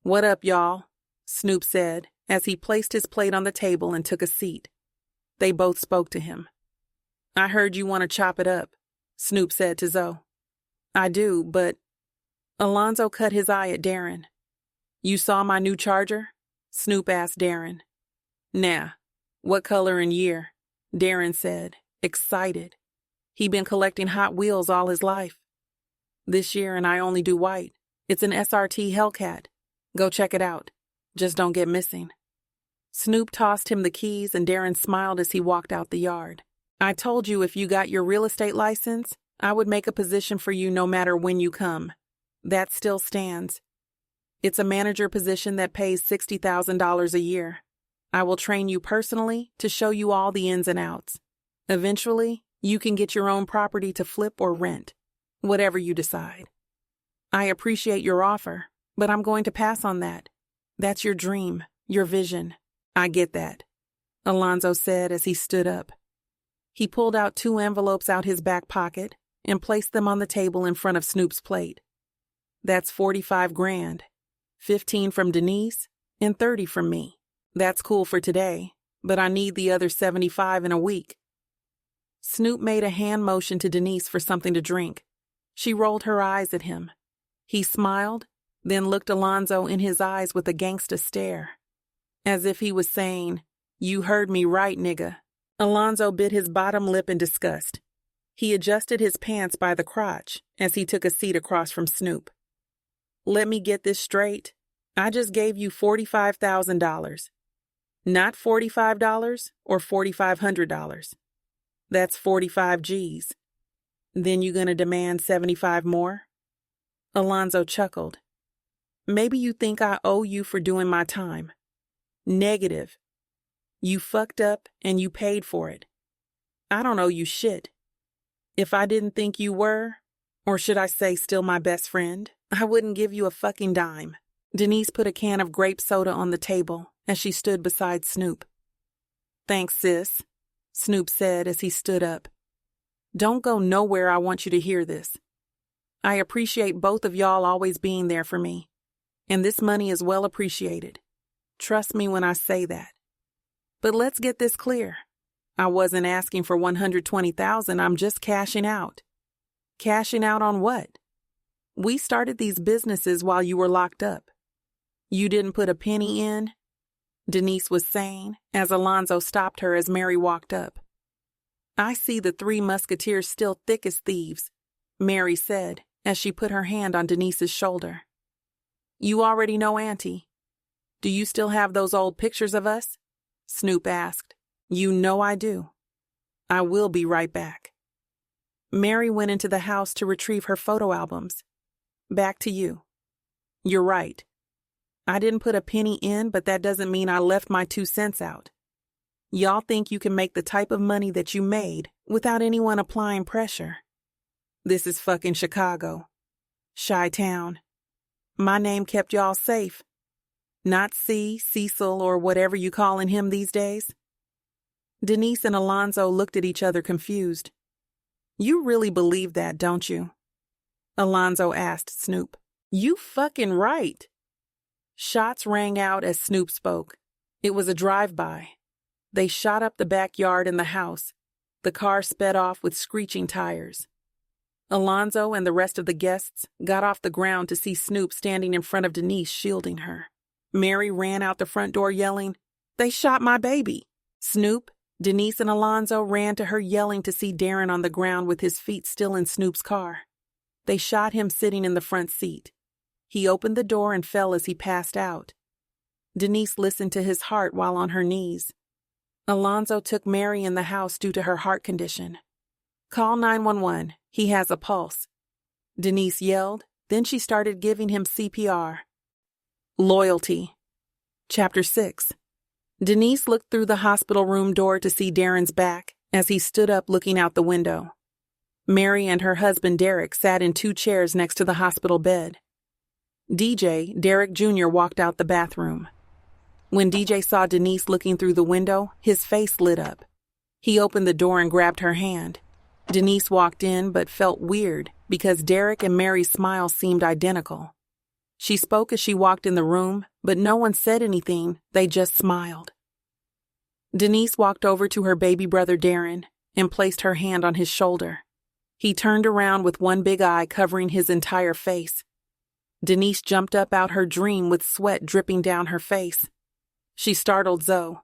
"What up, y'all?" Snoop said as he placed his plate on the table and took a seat. They both spoke to him. "I heard you want to chop it up," Snoop said to Zoe. "I do, but—" Alonzo cut his eye at Darren. "You saw my new Charger?" Snoop asked Darren. "Nah. What color and year?" Darren said, excited. He'd been collecting Hot Wheels all his life. "This year, and I only do white. It's an SRT Hellcat. Go check it out. Just don't get missing." Snoop tossed him the keys and Darren smiled as he walked out the yard. "I told you if you got your real estate license, I would make a position for you no matter when you come. That still stands. It's a manager position that pays $60,000 a year. I will train you personally to show you all the ins and outs. Eventually, you can get your own property to flip or rent, whatever you decide. I appreciate your offer, but I'm going to pass on that. That's your dream, your vision. I get that," Alonzo said as he stood up. He pulled out 2 envelopes out his back pocket and placed them on the table in front of Snoop's plate. "That's 45 grand, 15 from Denise and 30 from me. That's cool for today, but I need the other 75 in a week." Snoop made a hand motion to Denise for something to drink. She rolled her eyes at him. He smiled, then looked Alonzo in his eyes with a gangsta stare, as if he was saying, "You heard me right, nigga." Alonzo bit his bottom lip in disgust. He adjusted his pants by the crotch as he took a seat across from Snoop. "Let me get this straight. I just gave you $45,000. Not $45 or $4,500. That's 45 G's. Then you gonna demand 75 more?" Alonzo chuckled. "Maybe you think I owe you for doing my time. Negative. You fucked up and you paid for it. I don't owe you shit. If I didn't think you were, or should I say still my best friend, I wouldn't give you a fucking dime." Denise put a can of grape soda on the table as she stood beside Snoop. "Thanks, sis," Snoop said as he stood up. "Don't go nowhere. I want you to hear this. I appreciate both of y'all always being there for me, and this money is well appreciated. Trust me when I say that. But let's get this clear. I wasn't asking for $120,000. I'm just cashing out." "Cashing out on what?" "We started these businesses while you were locked up. You didn't put a penny in," Denise was saying as Alonzo stopped her as Mary walked up. "I see the 3 musketeers still thick as thieves," Mary said as she put her hand on Denise's shoulder. "You already know, Auntie. Do you still have those old pictures of us?" Snoop asked. You know I do. I will be right back. Mary went into the house to retrieve her photo albums. Back to you. You're right. I didn't put a penny in, but that doesn't mean I left my 2 cents out. Y'all think you can make the type of money that you made without anyone applying pressure. This is fucking Chicago. Chi-town. My name kept y'all safe. Not Cecil, or whatever you calling him these days. Denise and Alonzo looked at each other confused. You really believe that, don't you? Alonzo asked Snoop. You fucking right. Shots rang out as Snoop spoke. It was a drive-by. They shot up the backyard and the house. The car sped off with screeching tires. Alonzo and the rest of the guests got off the ground to see Snoop standing in front of Denise, shielding her. Mary ran out the front door yelling, They shot my baby. Snoop, Denise, and Alonzo ran to her yelling to see Darren on the ground with his feet still in Snoop's car. They shot him sitting in the front seat. He opened the door and fell as he passed out. Denise listened to his heart while on her knees. Alonzo took Mary in the house due to her heart condition. Call 911. He has a pulse. Denise yelled. Then she started giving him CPR. Loyalty. Chapter 6. Denise looked through the hospital room door to see Darren's back as he stood up looking out the window. Mary and her husband Derek sat in 2 chairs next to the hospital bed. DJ, Derek Jr., walked out the bathroom. When DJ saw Denise looking through the window, his face lit up. He opened the door and grabbed her hand. Denise walked in but felt weird because Derek and Mary's smiles seemed identical. She spoke as she walked in the room, but no one said anything, they just smiled. Denise walked over to her baby brother Darren and placed her hand on his shoulder. He turned around with one big eye covering his entire face. Denise jumped up out her dream with sweat dripping down her face. She startled Zoe.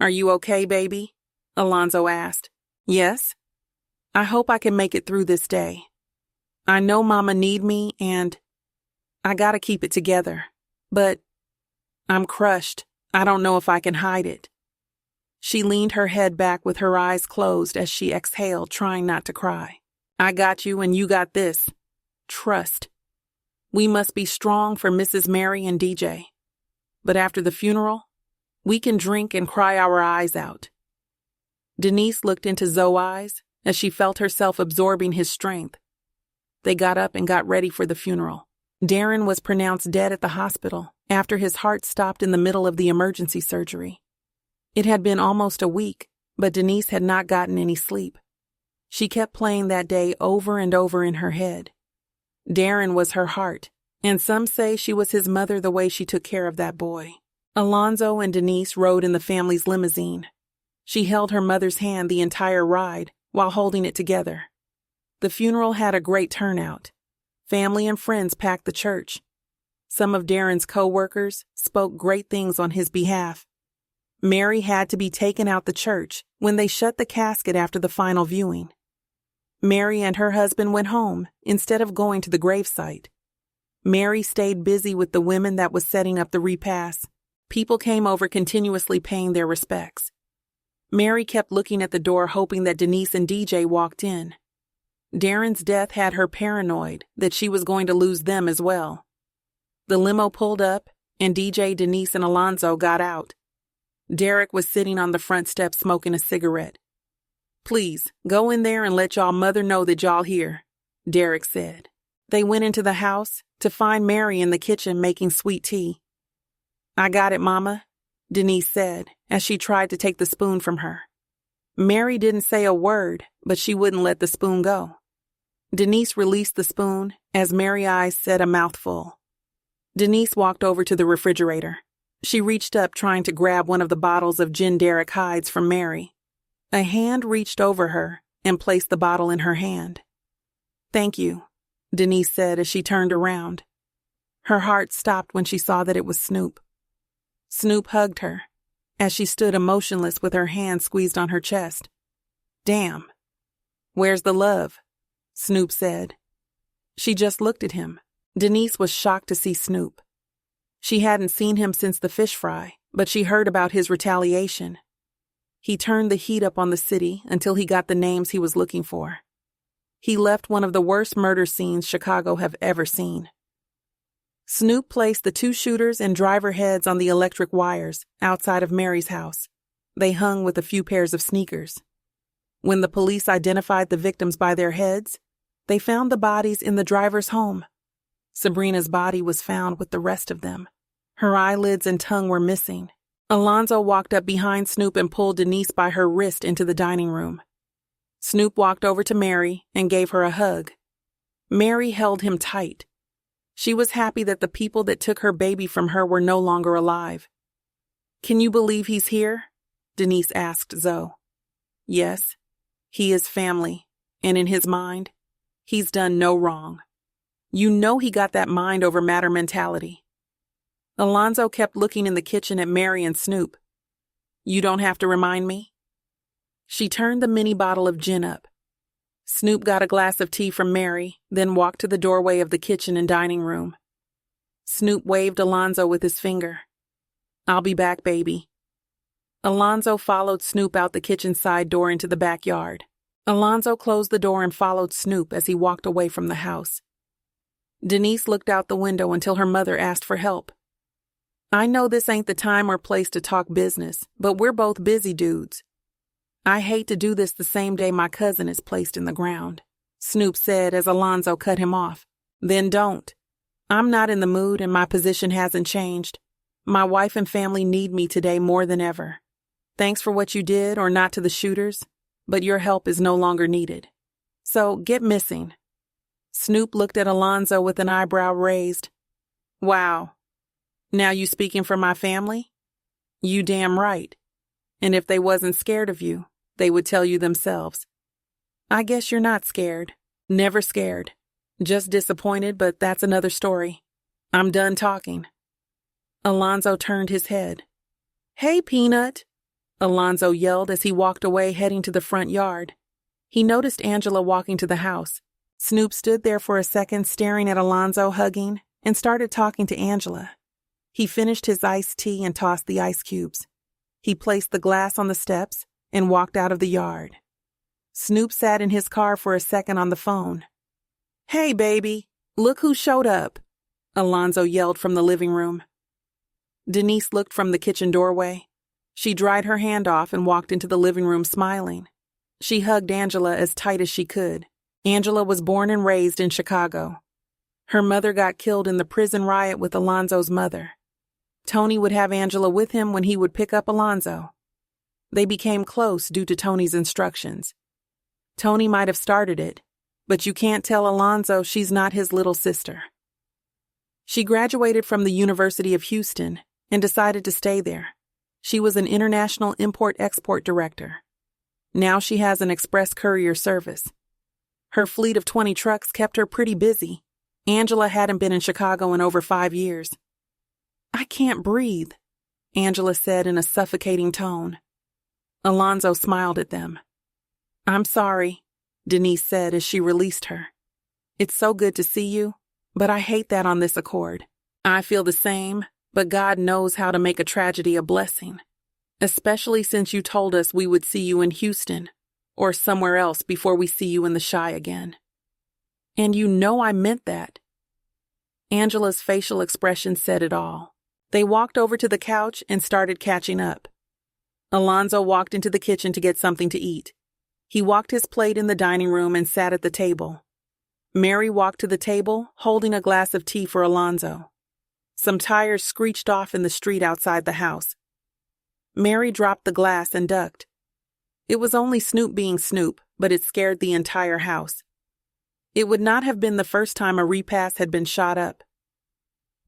Are you okay, baby? Alonzo asked. Yes. I hope I can make it through this day. I know Mama need me and I gotta keep it together. But I'm crushed. I don't know if I can hide it. She leaned her head back with her eyes closed as she exhaled, trying not to cry. I got you and you got this. Trust. We must be strong for Mrs. Mary and DJ. But after the funeral, we can drink and cry our eyes out. Denise looked into Zoe's eyes as she felt herself absorbing his strength. They got up and got ready for the funeral. Darren was pronounced dead at the hospital after his heart stopped in the middle of the emergency surgery. It had been almost a week, but Denise had not gotten any sleep. She kept playing that day over and over in her head. Darren was her heart, and some say she was his mother the way she took care of that boy. Alonzo and Denise rode in the family's limousine. She held her mother's hand the entire ride while holding it together. The funeral had a great turnout. Family and friends packed the church. Some of Darren's co-workers spoke great things on his behalf. Mary had to be taken out the church when they shut the casket after the final viewing. Mary and her husband went home instead of going to the gravesite. Mary stayed busy with the women that was setting up the repast. People came over continuously paying their respects. Mary kept looking at the door hoping that Denise and DJ walked in. Darren's death had her paranoid that she was going to lose them as well. The limo pulled up and DJ, Denise, and Alonzo got out. Derek was sitting on the front step smoking a cigarette. Please, go in there and let y'all mother know that y'all here, Derek said. They went into the house to find Mary in the kitchen making sweet tea. I got it, Mama, Denise said as she tried to take the spoon from her. Mary didn't say a word, but she wouldn't let the spoon go. Denise released the spoon as Mary's eyes said a mouthful. Denise walked over to the refrigerator. She reached up trying to grab one of the bottles of gin Derek hides from Mary. A hand reached over her and placed the bottle in her hand. Thank you, Denise said as she turned around. Her heart stopped when she saw that it was Snoop. Snoop hugged her as she stood emotionless with her hand squeezed on her chest. Damn. Where's the love? Snoop said. She just looked at him. Denise was shocked to see Snoop. She hadn't seen him since the fish fry, but she heard about his retaliation. He turned the heat up on the city until he got the names he was looking for. He left one of the worst murder scenes Chicago have ever seen. Snoop placed the 2 shooters and driver heads on the electric wires outside of Mary's house. They hung with a few pairs of sneakers. When the police identified the victims by their heads, they found the bodies in the driver's home. Sabrina's body was found with the rest of them. Her eyelids and tongue were missing. Alonzo walked up behind Snoop and pulled Denise by her wrist into the dining room. Snoop walked over to Mary and gave her a hug. Mary held him tight. She was happy that the people that took her baby from her were no longer alive. "Can you believe he's here?" Denise asked Zoe. "Yes, he is family, and in his mind, he's done no wrong. You know he got that mind over matter mentality." Alonzo kept looking in the kitchen at Mary and Snoop. "You don't have to remind me." She turned the mini bottle of gin up. Snoop got a glass of tea from Mary, then walked to the doorway of the kitchen and dining room. Snoop waved Alonzo with his finger. "I'll be back, baby." Alonzo followed Snoop out the kitchen side door into the backyard. Alonzo closed the door and followed Snoop as he walked away from the house. Denise looked out the window until her mother asked for help. "I know this ain't the time or place to talk business, but we're both busy dudes. I hate to do this the same day my cousin is placed in the ground," Snoop said as Alonzo cut him off. "Then don't. I'm not in the mood and my position hasn't changed. My wife and family need me today more than ever. Thanks for what you did or not to the shooters, but your help is no longer needed. So get missing." Snoop looked at Alonzo with an eyebrow raised. "Wow. Now you speaking for my family? You damn right. And if they wasn't scared of you, they would tell you themselves. I guess you're not scared. Never scared. Just disappointed, but that's another story. I'm done talking." Alonzo turned his head. "Hey, Peanut," Alonzo yelled as he walked away, heading to the front yard. He noticed Angela walking to the house. Snoop stood there for a second staring at Alonzo hugging and started talking to Angela. He finished his iced tea and tossed the ice cubes. He placed the glass on the steps and walked out of the yard. Snoop sat in his car for a second on the phone. "Hey, baby, look who showed up," Alonzo yelled from the living room. Denise looked from the kitchen doorway. She dried her hand off and walked into the living room smiling. She hugged Angela as tight as she could. Angela was born and raised in Chicago. Her mother got killed in the prison riot with Alonzo's mother. Tony would have Angela with him when he would pick up Alonzo. They became close due to Tony's instructions. Tony might have started it, but you can't tell Alonzo she's not his little sister. She graduated from the University of Houston and decided to stay there. She was an international import-export director. Now she has an express courier service. Her fleet of 20 trucks kept her pretty busy. Angela hadn't been in Chicago in over 5 years. "I can't breathe," Angela said in a suffocating tone. Alonzo smiled at them. "I'm sorry," Denise said as she released her. "It's so good to see you, but I hate that on this accord. I feel the same, but God knows how to make a tragedy a blessing, especially since you told us we would see you in Houston or somewhere else before we see you in the Chi again. And you know I meant that." Angela's facial expression said it all. They walked over to the couch and started catching up. Alonzo walked into the kitchen to get something to eat. He walked his plate in the dining room and sat at the table. Mary walked to the table, holding a glass of tea for Alonzo. Some tires screeched off in the street outside the house. Mary dropped the glass and ducked. It was only Snoop being Snoop, but it scared the entire house. It would not have been the first time a repast had been shot up.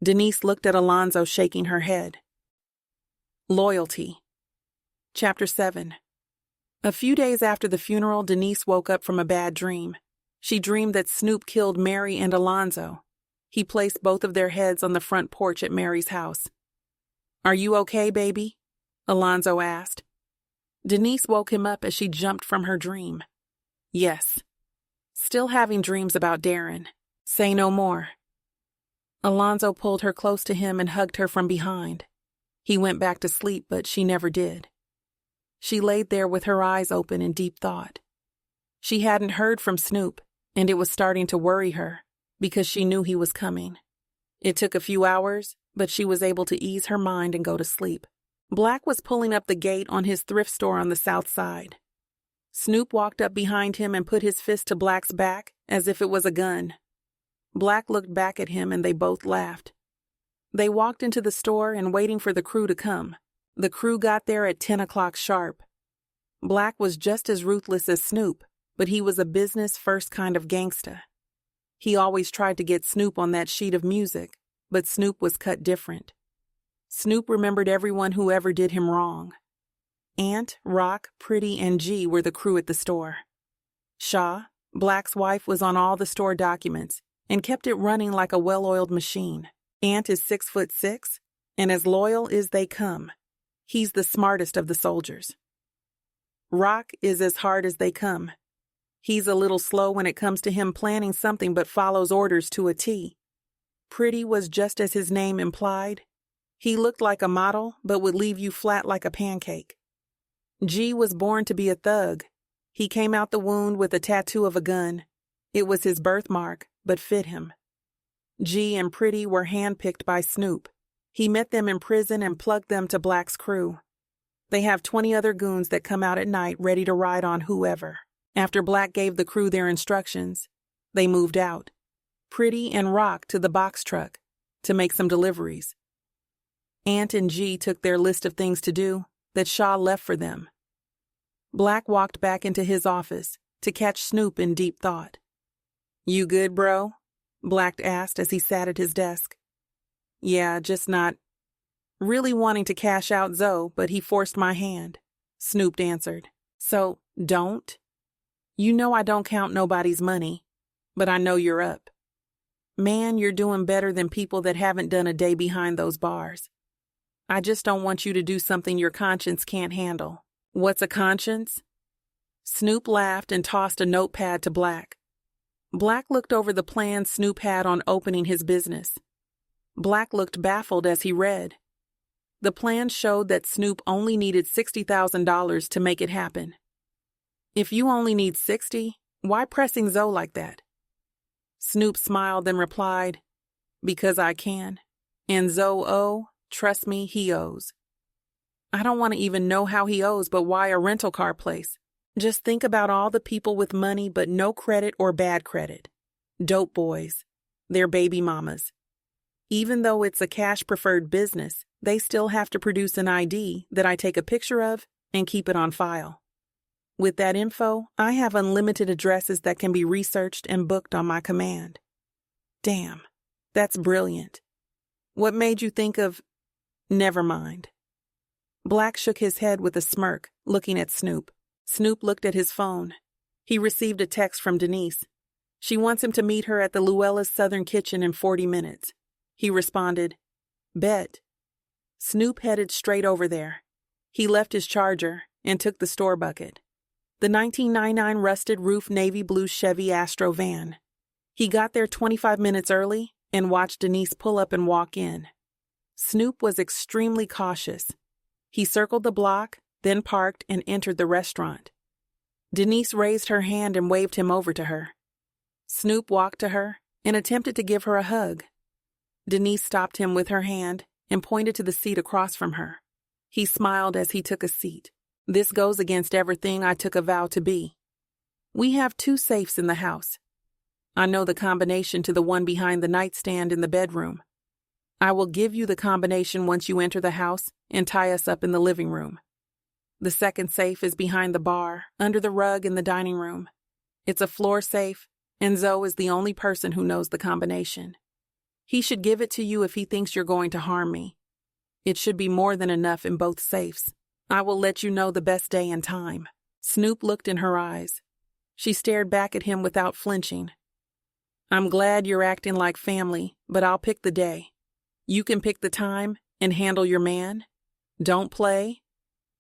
Denise looked at Alonzo, shaking her head. Loyalty. Chapter 7. A few days after the funeral, Denise woke up from a bad dream. She dreamed that Snoop killed Mary and Alonzo. He placed both of their heads on the front porch at Mary's house. "Are you okay, baby?" Alonzo asked. Denise woke him up as she jumped from her dream. "Yes. Still having dreams about Darren. Say no more." Alonzo pulled her close to him and hugged her from behind. He went back to sleep, but she never did. She laid there with her eyes open in deep thought. She hadn't heard from Snoop, and it was starting to worry her, because she knew he was coming. It took a few hours, but she was able to ease her mind and go to sleep. Black was pulling up the gate on his thrift store on the south side. Snoop walked up behind him and put his fist to Black's back as if it was a gun. Black looked back at him and they both laughed. They walked into the store and waiting for the crew to come. The crew got there at 10 o'clock sharp. Black was just as ruthless as Snoop, but he was a business-first kind of gangsta. He always tried to get Snoop on that sheet of music, but Snoop was cut different. Snoop remembered everyone who ever did him wrong. Ant, Rock, Pretty, and G were the crew at the store. Shaw, Black's wife, was on all the store documents and kept it running like a well-oiled machine. Ant is 6'6", and as loyal as they come. He's the smartest of the soldiers. Rock is as hard as they come. He's a little slow when it comes to him planning something but follows orders to a T. Pretty was just as his name implied. He looked like a model but would leave you flat like a pancake. G was born to be a thug. He came out the wound with a tattoo of a gun. It was his birthmark, but fit him. G and Pretty were handpicked by Snoop. He met them in prison and plugged them to Black's crew. They have 20 other goons that come out at night ready to ride on whoever. After Black gave the crew their instructions, they moved out. Pretty and Rock to the box truck to make some deliveries. Ant and G took their list of things to do that Shaw left for them. Black walked back into his office to catch Snoop in deep thought. "You good, bro?" Black asked as he sat at his desk. "Yeah, just not really wanting to cash out Zoe, but he forced my hand," Snoop answered. "So, don't? You know I don't count nobody's money, but I know you're up. Man, you're doing better than people that haven't done a day behind those bars. I just don't want you to do something your conscience can't handle." "What's a conscience?" Snoop laughed and tossed a notepad to Black. Black looked over the plan Snoop had on opening his business. Black looked baffled as he read. The plan showed that Snoop only needed $60,000 to make it happen. If you only need 60, why pressing Zoe like that? Snoop smiled and replied, "Because I can. And Zoe trust me, he owes. I don't want to even know how he owes, but why a rental car place? Just think about all the people with money but no credit or bad credit. Dope boys. Their baby mamas. Even though it's a cash-preferred business, they still have to produce an ID that I take a picture of and keep it on file. With that info, I have unlimited addresses that can be researched and booked on my command." "Damn, that's brilliant. What made you think of—" "Never mind." Black shook his head with a smirk, looking at Snoop. Snoop looked at his phone. He received a text from Denise. She wants him to meet her at the Luella's Southern Kitchen in 40 minutes. He responded, "Bet." Snoop headed straight over there. He left his charger and took the store bucket. The 1999 rusted roof navy blue Chevy Astro van. He got there 25 minutes early and watched Denise pull up and walk in. Snoop was extremely cautious. He circled the block, then parked and entered the restaurant. Denise raised her hand and waved him over to her. Snoop walked to her and attempted to give her a hug. Denise stopped him with her hand and pointed to the seat across from her. He smiled as he took a seat. "This goes against everything I took a vow to be. We have 2 safes in the house. I know the combination to the one behind the nightstand in the bedroom. I will give you the combination once you enter the house and tie us up in the living room. The second safe is behind the bar, under the rug in the dining room. It's a floor safe, and Zoe is the only person who knows the combination. He should give it to you if he thinks you're going to harm me. It should be more than enough in both safes. I will let you know the best day and time." Snoop looked in her eyes. She stared back at him without flinching. "I'm glad you're acting like family, but I'll pick the day. You can pick the time and handle your man. Don't play,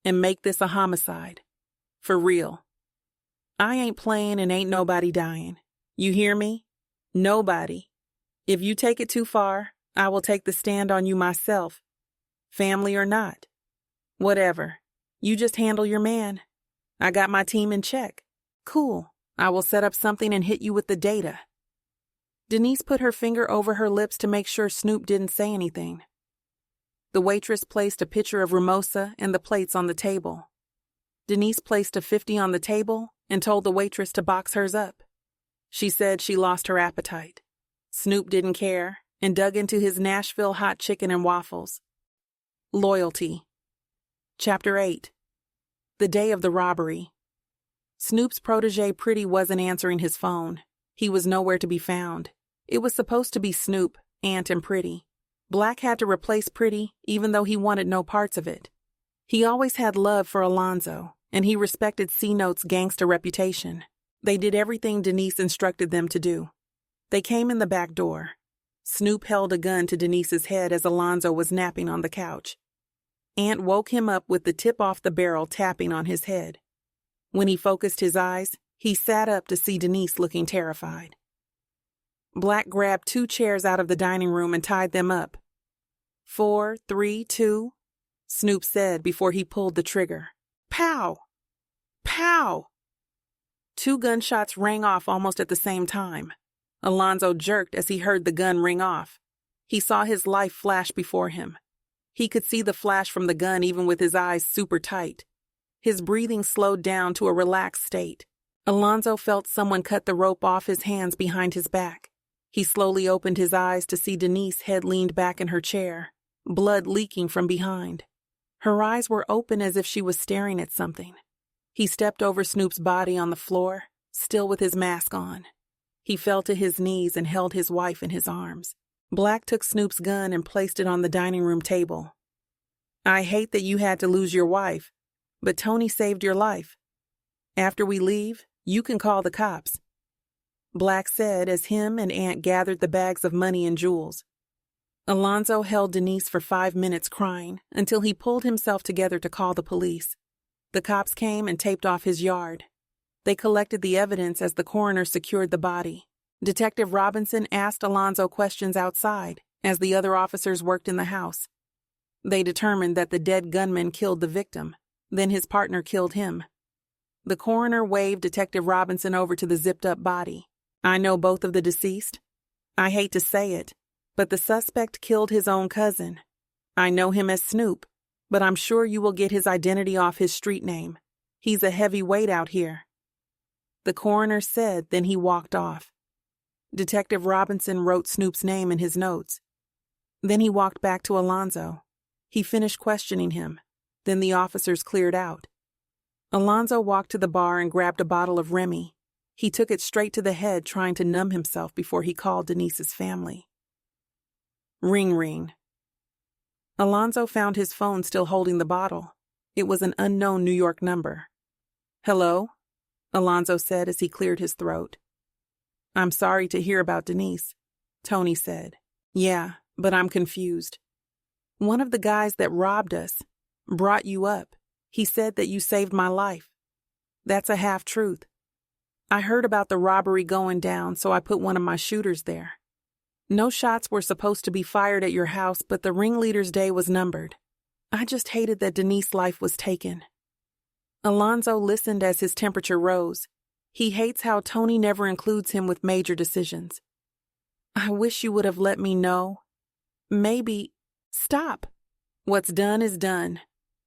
and make this a homicide. For real. I ain't playing and ain't nobody dying. You hear me? Nobody. If you take it too far, I will take the stand on you myself. Family or not. Whatever. You just handle your man. I got my team in check. Cool. I will set up something and hit you with the data. Denise put her finger over her lips to make sure Snoop didn't say anything. The waitress placed a pitcher of Ramosa and the plates on the table. Denise placed a 50 on the table and told the waitress to box hers up. She said she lost her appetite. Snoop didn't care and dug into his Nashville hot chicken and waffles. Loyalty. Chapter 8. The day of the robbery. Snoop's protege Pretty wasn't answering his phone. He was nowhere to be found. It was supposed to be Snoop, Ant, and Pretty. Black had to replace Pretty, even though he wanted no parts of it. He always had love for Alonzo, and he respected C-Note's gangsta reputation. They did everything Denise instructed them to do. They came in the back door. Snoop held a gun to Denise's head as Alonzo was napping on the couch. Ant woke him up with the tip off the barrel tapping on his head. When he focused his eyes, he sat up to see Denise looking terrified. Black grabbed 2 chairs out of the dining room and tied them up. 4, 3, 2, Snoop said before he pulled the trigger. Pow! Pow! 2 gunshots rang off almost at the same time. Alonzo jerked as he heard the gun ring off. He saw his life flash before him. He could see the flash from the gun even with his eyes super tight. His breathing slowed down to a relaxed state. Alonzo felt someone cut the rope off his hands behind his back. He slowly opened his eyes to see Denise head leaned back in her chair, blood leaking from behind. Her eyes were open as if she was staring at something. He stepped over Snoop's body on the floor, still with his mask on. He fell to his knees and held his wife in his arms. Black took Snoop's gun and placed it on the dining room table. I hate that you had to lose your wife, but Tony saved your life. After we leave, you can call the cops. Black said as him and Ant gathered the bags of money and jewels. Alonzo held Denise for 5 minutes crying until he pulled himself together to call the police. The cops came and taped off his yard. They collected the evidence as the coroner secured the body. Detective Robinson asked Alonzo questions outside as the other officers worked in the house. They determined that the dead gunman killed the victim, then his partner killed him. The coroner waved Detective Robinson over to the zipped-up body. I know both of the deceased. I hate to say it, but the suspect killed his own cousin. I know him as Snoop, but I'm sure you will get his identity off his street name. He's a heavyweight out here. The coroner said, then he walked off. Detective Robinson wrote Snoop's name in his notes. Then he walked back to Alonzo. He finished questioning him. Then the officers cleared out. Alonzo walked to the bar and grabbed a bottle of Remy. He took it straight to the head, trying to numb himself before he called Denise's family. Ring ring. Alonzo found his phone still holding the bottle. It was an unknown New York number. Hello? Alonzo said as he cleared his throat. I'm sorry to hear about Denise, Tony said. Yeah, but I'm confused. One of the guys that robbed us brought you up. He said that you saved my life. That's a half-truth. I heard about the robbery going down, so I put one of my shooters there. No shots were supposed to be fired at your house, but the ringleader's day was numbered. I just hated that Denise's life was taken. Alonzo listened as his temperature rose. He hates how Tony never includes him with major decisions. I wish you would have let me know. Maybe. Stop. What's done is done.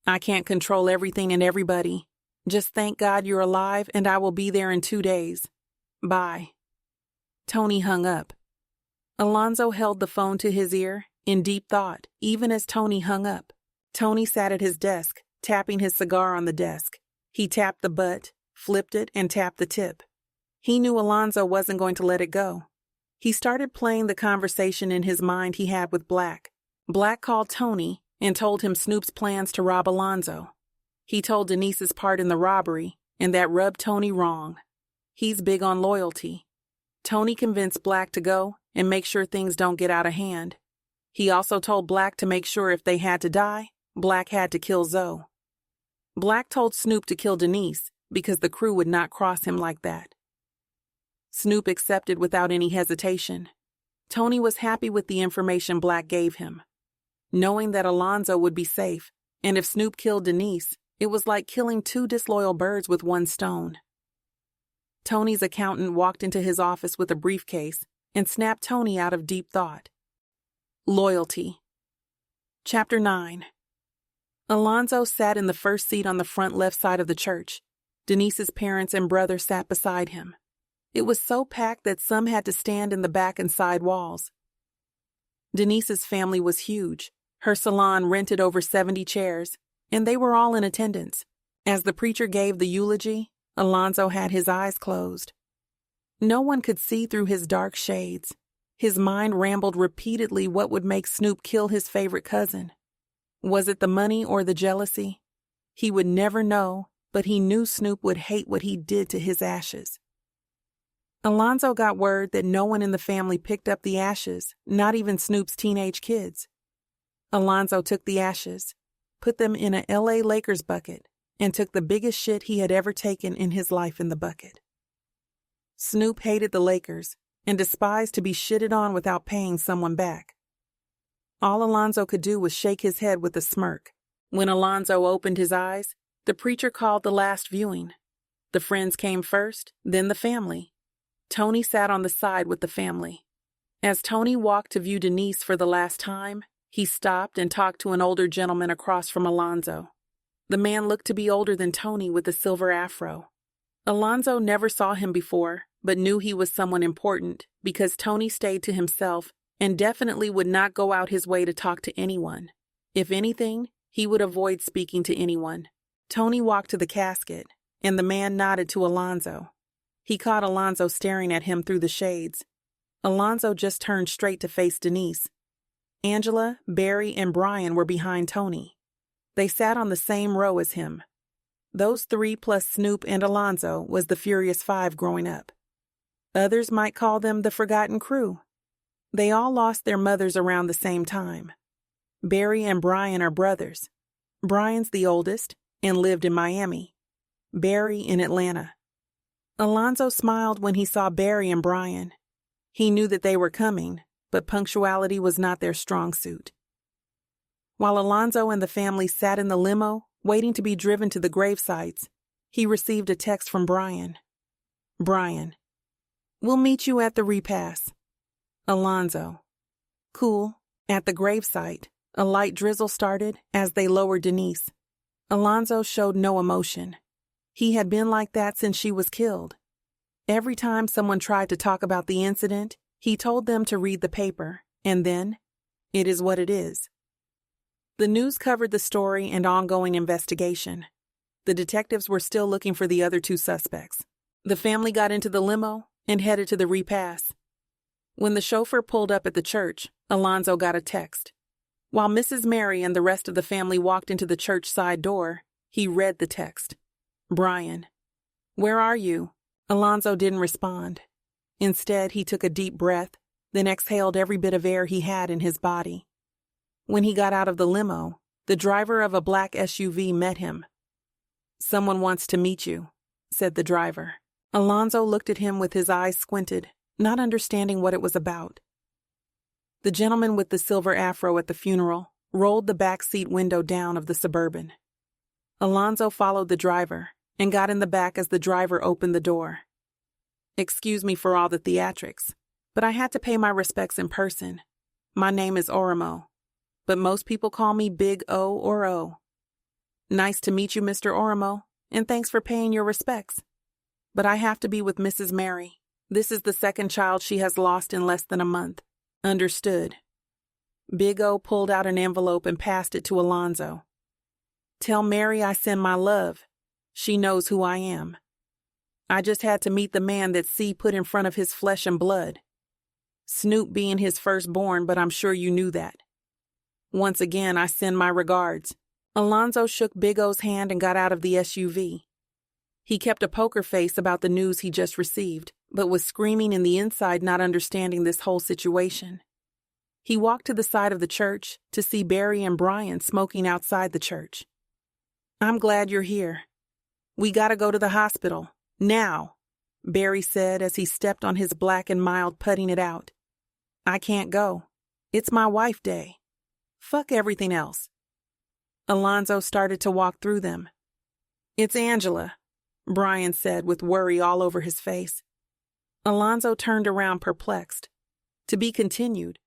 I can't control everything and everybody. Just thank God you're alive and I will be there in 2 days. Bye. Tony hung up. Alonzo held the phone to his ear, in deep thought, even as Tony hung up. Tony sat at his desk, tapping his cigar on the desk. He tapped the butt, flipped it, and tapped the tip. He knew Alonzo wasn't going to let it go. He started playing the conversation in his mind he had with Black. Black called Tony and told him Snoop's plans to rob Alonzo. He told Denise's part in the robbery, and that rubbed Tony wrong. He's big on loyalty. Tony convinced Black to go and make sure things don't get out of hand. He also told Black to make sure if they had to die, Black had to kill Zoe. Black told Snoop to kill Denise because the crew would not cross him like that. Snoop accepted without any hesitation. Tony was happy with the information Black gave him. knowing that Alonzo would be safe, and if Snoop killed Denise, it was like killing two disloyal birds with one stone. Tony's accountant walked into his office with a briefcase and snapped Tony out of deep thought. Loyalty. Chapter 9. Alonzo sat in the first seat on the front left side of the church. Denise's parents and brother sat beside him. It was so packed that some had to stand in the back and side walls. Denise's family was huge. Her salon rented over 70 chairs, and they were all in attendance. As the preacher gave the eulogy, Alonzo had his eyes closed. No one could see through his dark shades. His mind rambled repeatedly what would make Snoop kill his favorite cousin. Was it the money or the jealousy? He would never know, but he knew Snoop would hate what he did to his ashes. Alonzo got word that no one in the family picked up the ashes, not even Snoop's teenage kids. Alonzo took the ashes, put them in a LA Lakers bucket, and took the biggest shit he had ever taken in his life in the bucket. Snoop hated the Lakers and despised to be shitted on without paying someone back. All Alonzo could do was shake his head with a smirk. When Alonzo opened his eyes, the preacher called the last viewing. The friends came first, then the family. Tony sat on the side with the family. As Tony walked to view Denise for the last time, he stopped and talked to an older gentleman across from Alonzo. The man looked to be older than Tony with a silver afro. Alonzo never saw him before, but knew he was someone important because Tony stayed to himself and definitely would not go out his way to talk to anyone. If anything, he would avoid speaking to anyone. Tony walked to the casket, and the man nodded to Alonzo. He caught Alonzo staring at him through the shades. Alonzo just turned straight to face Denise. Angela, Barry, and Brian were behind Tony. They sat on the same row as him. Those three plus Snoop and Alonzo was the Furious Five growing up. Others might call them the Forgotten Crew. They all lost their mothers around the same time. Barry and Brian are brothers. Brian's the oldest and lived in Miami. Barry in Atlanta. Alonzo smiled when he saw Barry and Brian. He knew that they were coming, but punctuality was not their strong suit. While Alonzo and the family sat in the limo, waiting to be driven to the grave sites, he received a text from Brian. Brian: "We'll meet you at the repass." Alonzo: "Cool." At the gravesite, a light drizzle started as they lowered Denise. Alonzo showed no emotion. He had been like that since she was killed. Every time someone tried to talk about the incident, he told them to read the paper, and then, it is what it is. The news covered the story and ongoing investigation. The detectives were still looking for the other two suspects. The family got into the limo and headed to the repass. When the chauffeur pulled up at the church, Alonzo got a text. While Mrs. Mary and the rest of the family walked into the church side door, he read the text. Brian: "Where are you?" Alonzo didn't respond. Instead, he took a deep breath, then exhaled every bit of air he had in his body. When he got out of the limo, the driver of a black SUV met him. "Someone wants to meet you," said the driver. Alonzo looked at him with his eyes squinted, not understanding what it was about. The gentleman with the silver afro at the funeral rolled the back seat window down of the Suburban. Alonzo followed the driver and got in the back as the driver opened the door. "Excuse me for all the theatrics, but I had to pay my respects in person. My name is Orimo, but most people call me Big O or O." "Nice to meet you, Mr. Orimo, and thanks for paying your respects. But I have to be with Mrs. Mary. This is the second child she has lost in less than a month." "Understood." Big O pulled out an envelope and passed it to Alonzo. "Tell Mary I send my love. She knows who I am. I just had to meet the man that C put in front of his flesh and blood. Snoop being his firstborn, but I'm sure you knew that. Once again, I send my regards." Alonzo shook Big O's hand and got out of the SUV. He kept a poker face about the news he just received, but was screaming in the inside, not understanding this whole situation. He walked to the side of the church to see Barry and Brian smoking outside the church. "I'm glad you're here. We gotta go to the hospital. Now," Barry said as he stepped on his black and mild, putting it out. "I can't go. It's my wife day." Fuck everything else. Alonzo started to walk through them. It's Angela, Brian said with worry all over his face. Alonzo turned around perplexed. To be continued.